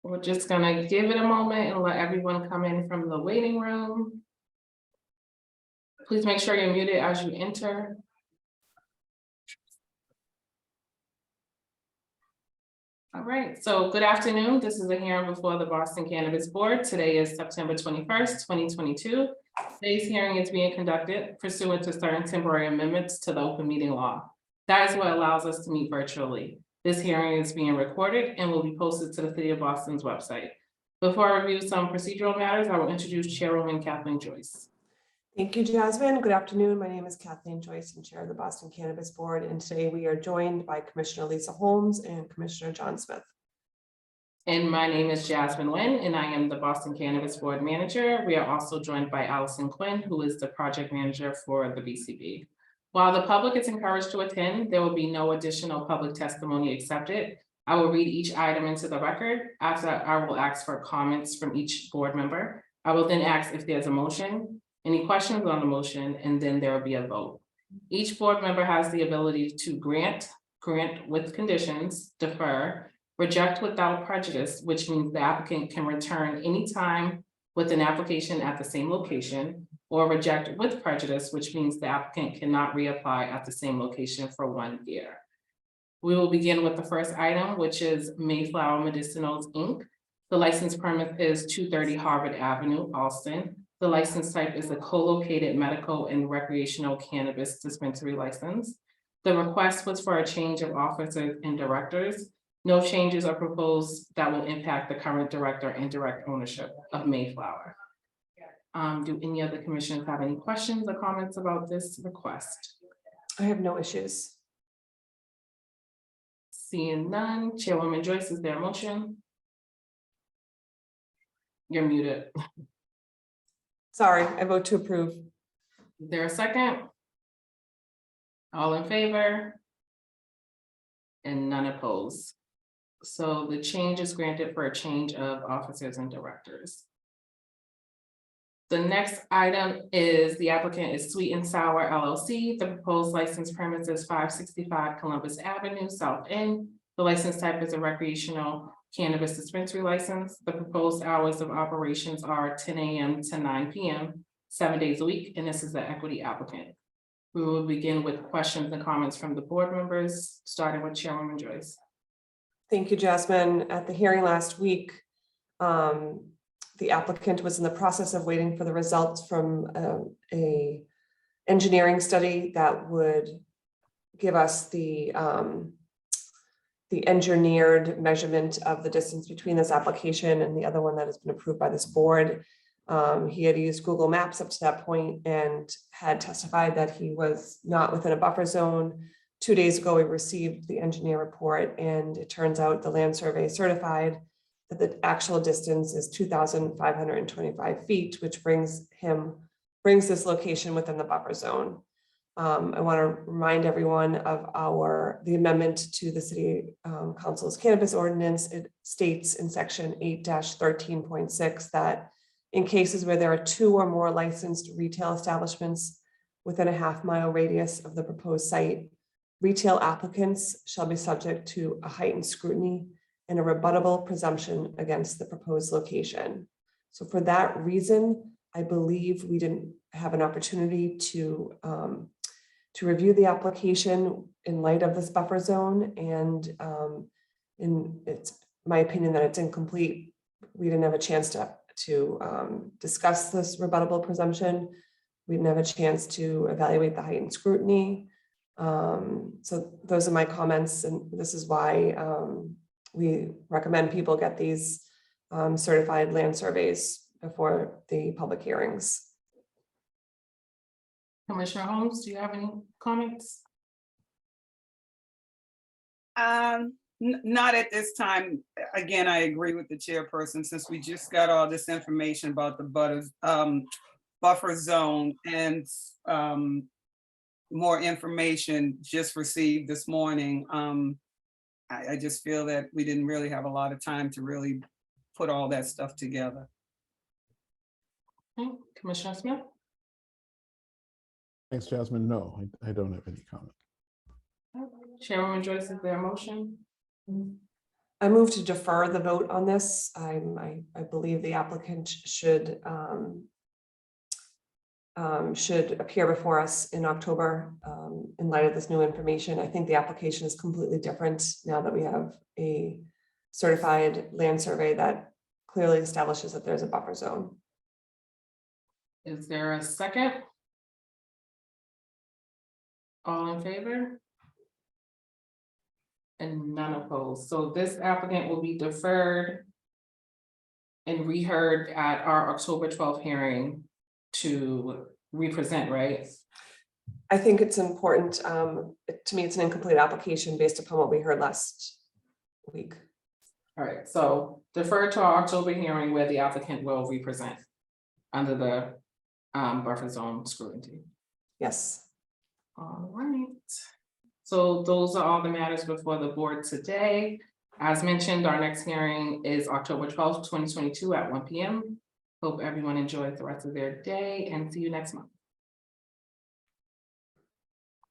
We're just gonna give it a moment and let everyone come in from the waiting room. Please make sure you're muted as you enter. All right, so good afternoon. This is a hearing before the Boston Cannabis Board. Today is September 21st, 2022. Today's hearing is being conducted pursuant to certain temporary amendments to the open meeting law. That is what allows us to meet virtually. This hearing is being recorded and will be posted to the City of Boston's website. Before I review some procedural matters, I will introduce Chairwoman Kathleen Joyce. Thank you, Jasmine. Good afternoon. My name is Kathleen Joyce. I'm Chair of the Boston Cannabis Board, and today we are joined by Commissioner Lisa Holmes and Commissioner John Smith. And my name is Jasmine Nguyen, and I am the Boston Cannabis Board Manager. We are also joined by Allison Quinn, who is the Project Manager for the BCB. While the public is encouraged to attend, there will be no additional public testimony accepted. I will read each item into the record. After that, I will ask for comments from each board member. I will then ask if there's a motion, any questions on the motion, and then there will be a vote. Each board member has the ability to grant with conditions, defer, reject without prejudice, which means the applicant can return anytime with an application at the same location, or reject with prejudice, which means the applicant cannot reapply at the same location for 1 year. We will begin with the first item, which is Mayflower Medicinals, Inc. The license permit is 230 Harvard Avenue, Allston. The license type is a co-located medical and recreational cannabis dispensary license. The request was for a change of officers and directors. No changes are proposed that will impact the current director and direct ownership of Mayflower. Do any other commissioners have any questions or comments about this request? I have no issues. Seeing none, Chairwoman Joyce, is there a motion? You're muted. Sorry, I vote to approve. Is there a second? All in favor? And none opposed. So the change is granted for a change of officers and directors. The next item is the applicant is Sweet and Sour LLC. The proposed license premise is 565 Columbus Avenue, South End. The license type is a recreational cannabis dispensary license. The proposed hours of operations are 10 a.m. to 9 p.m., 7 days a week, and this is the equity applicant. We will begin with questions and comments from the board members, starting with Chairwoman Joyce. Thank you, Jasmine. At the hearing last week, the applicant was in the process of waiting for the results from a engineering study that would give us the engineered measurement of the distance between this application and the other one that has been approved by this board. He had used Google Maps up to that point and had testified that he was not within a buffer zone. 2 days ago, we received the engineer report, and it turns out the land survey certified that the actual distance is 2,525 feet, which brings this location within the buffer zone. I want to remind everyone of the amendment to the City Council's cannabis ordinance. It states in section 8-13.6 that in cases where there are 2 or more licensed retail establishments within a half-mile radius of the proposed site, retail applicants shall be subject to a heightened scrutiny and a rebuttable presumption against the proposed location. So for that reason, I believe we didn't have an opportunity to review the application in light of this buffer zone, and it's my opinion that it's incomplete. We didn't have a chance to discuss this rebuttable presumption. We didn't have a chance to evaluate the heightened scrutiny. So those are my comments, and this is why we recommend people get these certified land surveys before the public hearings. Commissioner Holmes, do you have any comments? Not at this time. Again, I agree with the chairperson, since we just got all this information about the buffer zone and more information just received this morning. I just feel that we didn't really have a lot of time to really put all that stuff together. Okay. Commissioner Smith? Thanks, Jasmine. No, I don't have any comment. Chairwoman Joyce, is there a motion? I move to defer the vote on this. I believe the applicant should appear before us in October in light of this new information. I think the application is completely different now that we have a certified land survey that clearly establishes that there's a buffer zone. Is there a second? All in favor? And none opposed. So this applicant will be deferred and reheard at our October 12th hearing to represent, right? I think it's important, to me, it's an incomplete application based upon what we heard last week. All right, so defer to our October hearing where the applicant will represent under the buffer zone scrutiny. Yes. All right. So those are all the matters before the board today. As mentioned, our next hearing is October 12th, 2022 at 1 p.m. Hope everyone enjoys the rest of their day and see you next month.